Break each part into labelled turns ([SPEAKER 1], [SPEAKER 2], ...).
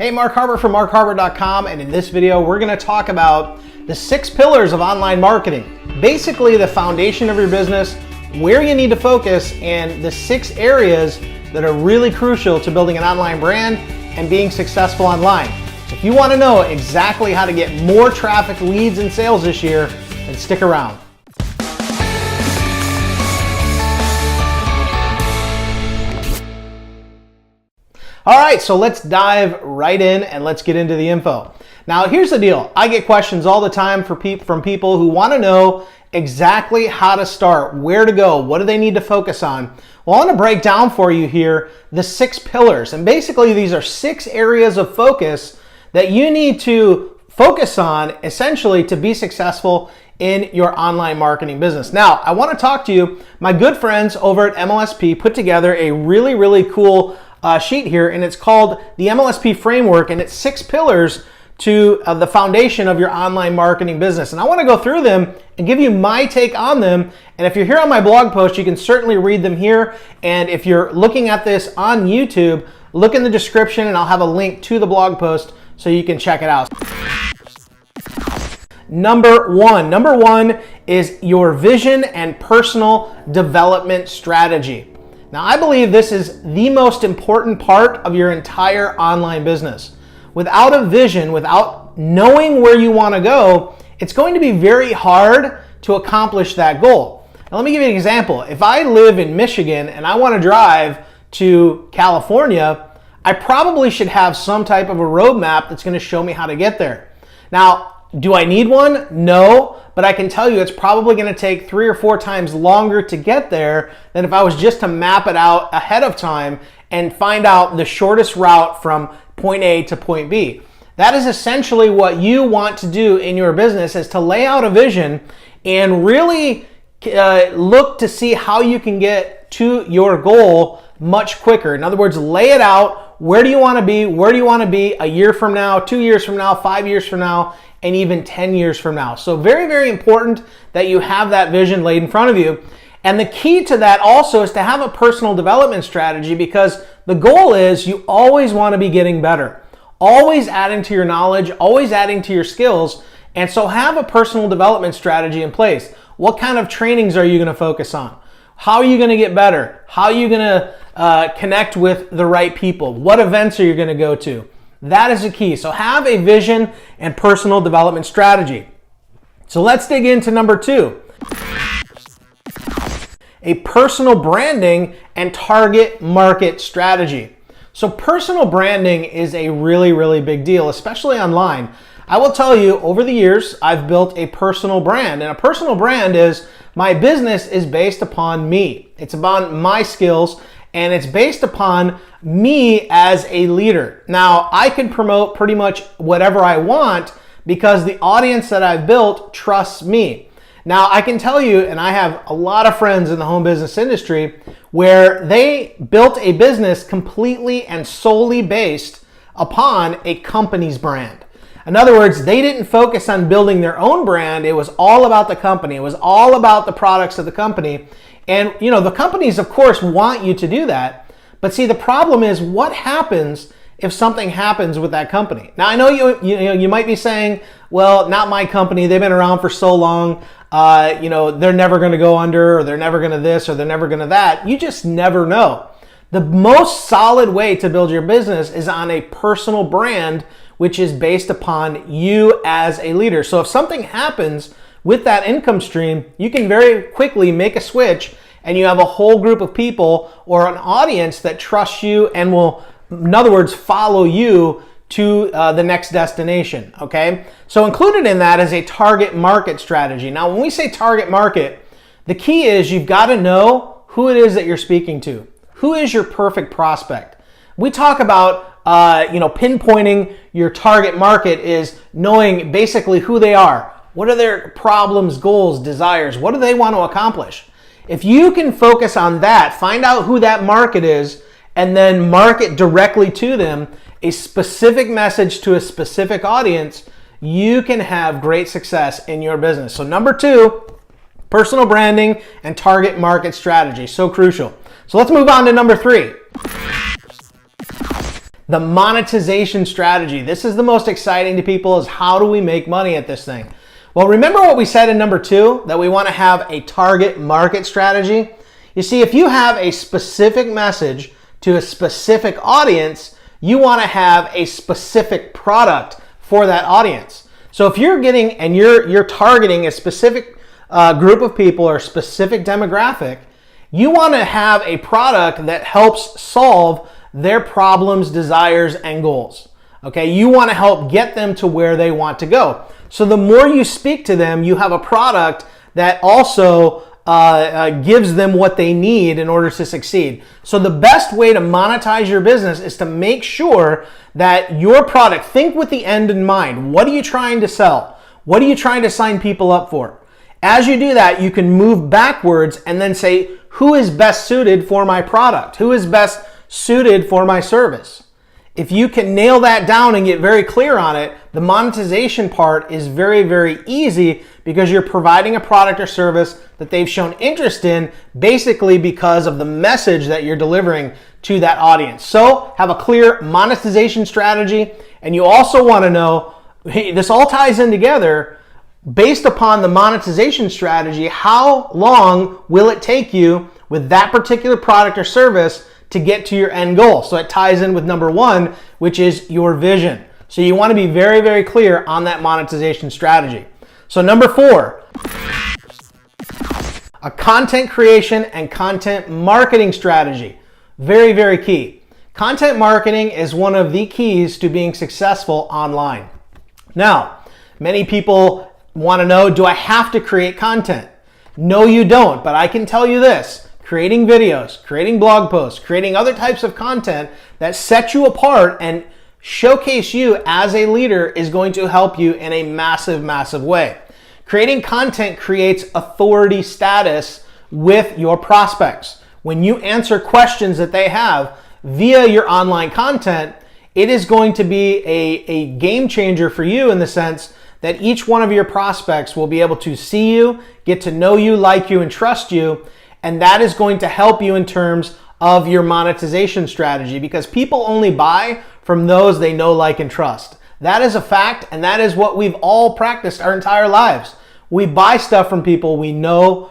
[SPEAKER 1] Hey, Mark Harbert from markharbert.com, and in this video we're going to talk about the 6 pillars of online marketing. Basically the foundation of your business, where you need to focus, and the 6 areas that are really crucial to building an online brand and being successful online. So if you want to know exactly how to get more traffic, leads, and sales this year, then stick around. All right, so let's dive right in and let's get into the info. Now, here's the deal. I get questions all the time from people who want to know exactly how to start, where to go, what do they need to focus on. Well, I want to break down for you here the 6 pillars. And basically, these are 6 areas of focus that you need to focus on essentially to be successful in your online marketing business. Now, I want to talk to you. My good friends over at MLSP put together a really cool sheet here, and it's called the MLSP framework, and it's 6 pillars to the foundation of your online marketing business. And I want to go through them and give you my take on them. And if you're here on my blog post, you can certainly read them here. And if you're looking at this on YouTube, look in the description and I'll have a link to the blog post so you can check it out. Number one is your vision and personal development strategy. Now, I believe this is the most important part of your entire online business. Without a vision, without knowing where you want to go, it's going to be very hard to accomplish that goal. Now, let me give you an example. If I live in Michigan and I want to drive to California, I probably should have some type of a roadmap that's going to show me how to get there. Now, do I need one? No, but I can tell you it's probably going to take 3 or 4 times longer to get there than if I was just to map it out ahead of time and find out the shortest route from point A to point B. That is essentially what you want to do in your business, is to lay out a vision and really look to see how you can get to your goal much quicker. In other words, lay it out. Where do you want to be? Where do you want to be a year from now, 2 years from now, 5 years from now, and even 10 years from now? So very important that you have that vision laid in front of you. And the key to that also is to have a personal development strategy, because the goal is you always want to be getting better, always adding to your knowledge, always adding to your skills. And so have a personal development strategy in place. What kind of trainings are you going to focus on? How are you going to get better? How are you going to connect with the right people? What events are you going to go to? That is the key. So have a vision and personal development strategy. So let's dig into number 2. A personal branding and target market strategy. So personal branding is a really big deal, especially online. I will tell you, over the years, I've built a personal brand, and a personal brand is my business is based upon me. It's about my skills, and it's based upon me as a leader. Now, I can promote pretty much whatever I want because the audience that I've built trusts me. Now, I can tell you, and I have a lot of friends in the home business industry where they built a business completely and solely based upon a company's brand. In other words, they didn't focus on building their own brand. It was all about the company. It was all about the products of the company. And, you know, the companies, of course, want you to do that. But see, the problem is, what happens if something happens with that company? Now, I know you might be saying, well, not my company. They've been around for so long. They're never going to go under, or they're never going to this, or they're never going to that. You just never know. The most solid way to build your business is on a personal brand, which is based upon you as a leader. So if something happens with that income stream, you can very quickly make a switch, and you have a whole group of people or an audience that trusts you and will, in other words, follow you to the next destination, okay? So included in that is a target market strategy. Now, when we say target market, the key is you've got to know who it is that you're speaking to. Who is your perfect prospect? We talk about pinpointing your target market is knowing basically who they are. What are their problems, goals, desires? What do they want to accomplish? If you can focus on that, find out who that market is, and then market directly to them a specific message to a specific audience, you can have great success in your business. So number 2, personal branding and target market strategy. So crucial. So let's move on to number 3. The monetization strategy. This is the most exciting to people, is how do we make money at this thing? Well, remember what we said in number 2, that we want to have a target market strategy? You see, if you have a specific message to a specific audience, you want to have a specific product for that audience. So if you're getting and you're targeting a specific group of people or a specific demographic, you want to have a product that helps solve their problems, desires, and goals. Okay, you want to help get them to where they want to go. So the more you speak to them, you have a product that also gives them what they need in order to succeed. So the best way to monetize your business is to make sure that your product, think with the end in mind. What are you trying to sell? What are you trying to sign people up for? As you do that, you can move backwards and then say, who is best suited for my product? Who is best suited for my service? If you can nail that down and get very clear on it, the monetization part is very, very easy, because you're providing a product or service that they've shown interest in, basically because of the message that you're delivering to that audience. So have a clear monetization strategy. And you also want to know, hey, this all ties in together. Based upon the monetization strategy, how long will it take you with that particular product or service to get to your end goal? So it ties in with number 1, which is your vision. So you want to be very, very clear on that monetization strategy. So number 4, a content creation and content marketing strategy. Very, very key. Content marketing is one of the keys to being successful online. Now, many people want to know, do I have to create content? No, you don't, but I can tell you this. Creating videos, creating blog posts, creating other types of content that set you apart and showcase you as a leader is going to help you in a massive, massive way. Creating content creates authority status with your prospects. When you answer questions that they have via your online content, it is going to be a game changer for you, in the sense that each one of your prospects will be able to see you, get to know you, like you, and trust you. And that is going to help you in terms of your monetization strategy, because people only buy from those they know, like, and trust. That is a fact, and that is what we've all practiced our entire lives. We buy stuff from people we know,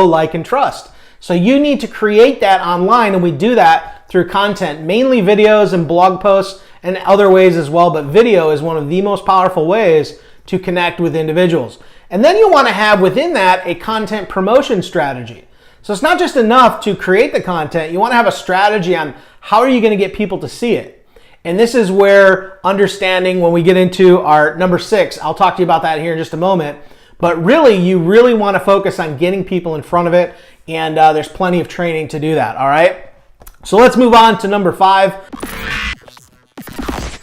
[SPEAKER 1] like, and trust. So you need to create that online, and we do that through content, mainly videos and blog posts and other ways as well. But video is one of the most powerful ways to connect with individuals. And then you want to have within that a content promotion strategy. So it's not just enough to create the content. You want to have a strategy on how are you going to get people to see it. And this is where understanding, when we get into our number 6, I'll talk to you about that here in just a moment. But really, you really want to focus on getting people in front of it. And there's plenty of training to do that. All right. So let's move on to number 5,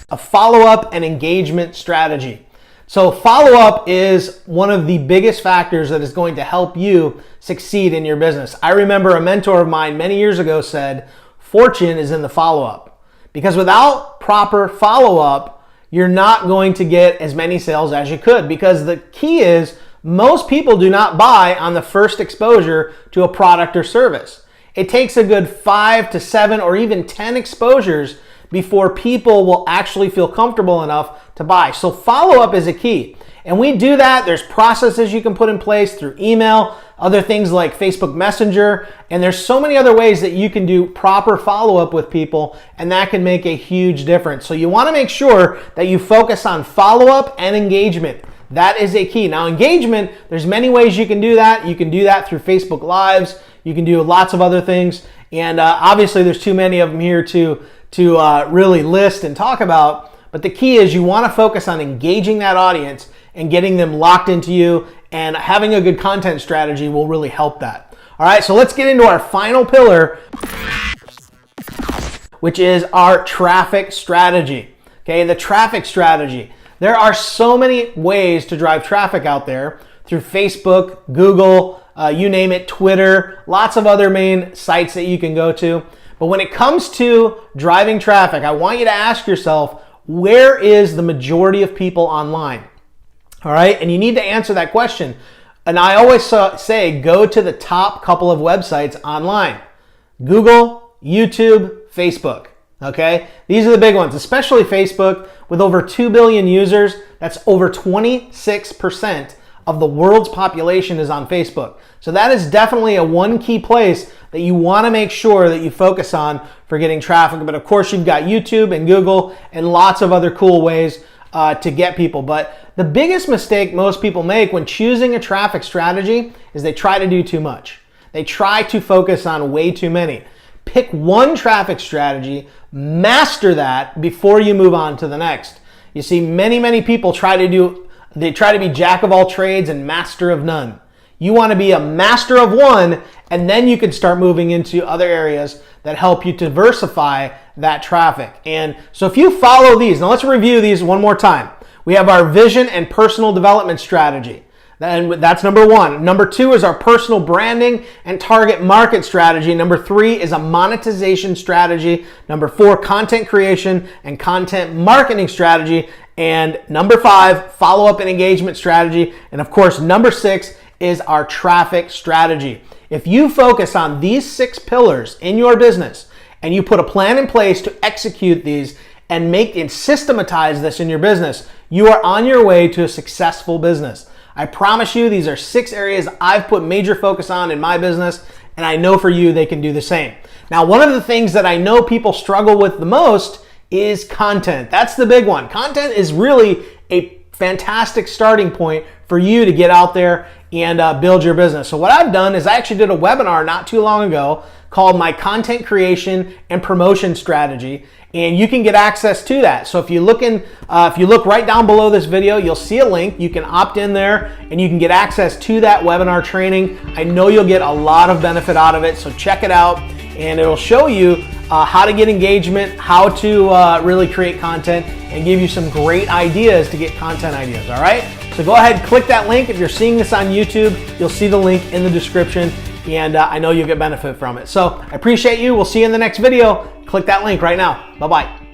[SPEAKER 1] a follow-up and engagement strategy. So follow-up is one of the biggest factors that is going to help you succeed in your business. I remember a mentor of mine many years ago said, fortune is in the follow-up. Because without proper follow-up, you're not going to get as many sales as you could. Because the key is, most people do not buy on the first exposure to a product or service. It takes a good 5 to 7 or even 10 exposures before people will actually feel comfortable enough to buy. So follow-up is a key. And we do that. There's processes you can put in place through email, other things like Facebook Messenger, and there's so many other ways that you can do proper follow-up with people, and that can make a huge difference. So you want to make sure that you focus on follow-up and engagement. That is a key. Now, engagement, there's many ways you can do that. You can do that through Facebook Lives. You can do lots of other things. And obviously, there's too many of them here to really list and talk about. But the key is you want to focus on engaging that audience and getting them locked into you, and having a good content strategy will really help that. All right, so let's get into our final pillar, which is our traffic strategy. Okay, the traffic strategy. There are so many ways to drive traffic out there through Facebook, Google, you name it, Twitter, lots of other main sites that you can go to. But when it comes to driving traffic, I want you to ask yourself, where is the majority of people online? All right, and you need to answer that question. And I always say, go to the top couple of websites online: Google, YouTube, Facebook. Okay, these are the big ones, especially Facebook with over 2 billion users. That's over 26% of the world's population is on Facebook. So that is definitely a one key place that you want to make sure that you focus on for getting traffic. But of course, you've got YouTube and Google and lots of other cool ways to get people. But the biggest mistake most people make when choosing a traffic strategy is they try to do too much. They try to focus on way too many. Pick one traffic strategy, master that before you move on to the next. You see, many people try to be jack of all trades and master of none. You want to be a master of one, and then you can start moving into other areas that help you diversify that traffic. And so if you follow these, now let's review these one more time. We have our vision and personal development strategy. And that's number one. Number two is our personal branding and target market strategy. Number three is a monetization strategy. Number four, content creation and content marketing strategy. And number five, follow-up and engagement strategy. And of course, number six is our traffic strategy. If you focus on these 6 pillars in your business and you put a plan in place to execute these and make and systematize this in your business, you are on your way to a successful business. I promise you, these are 6 areas I've put major focus on in my business, and I know for you they can do the same. Now, one of the things that I know people struggle with the most is content. That's the big one. Content is really a fantastic starting point for you to get out there and build your business. So what I've done is I actually did a webinar not too long ago called My Content Creation and Promotion Strategy, and you can get access to that. So if you look right down below this video, you'll see a link. You can opt in there and you can get access to that webinar training. I know you'll get a lot of benefit out of it, so check it out, and it'll show you how to get engagement, how to really create content, and give you some great ideas to get content ideas, all right? So go ahead, click that link. If you're seeing this on YouTube, you'll see the link in the description, and I know you'll get benefit from it. So I appreciate you. We'll see you in the next video. Click that link right now. Bye-bye.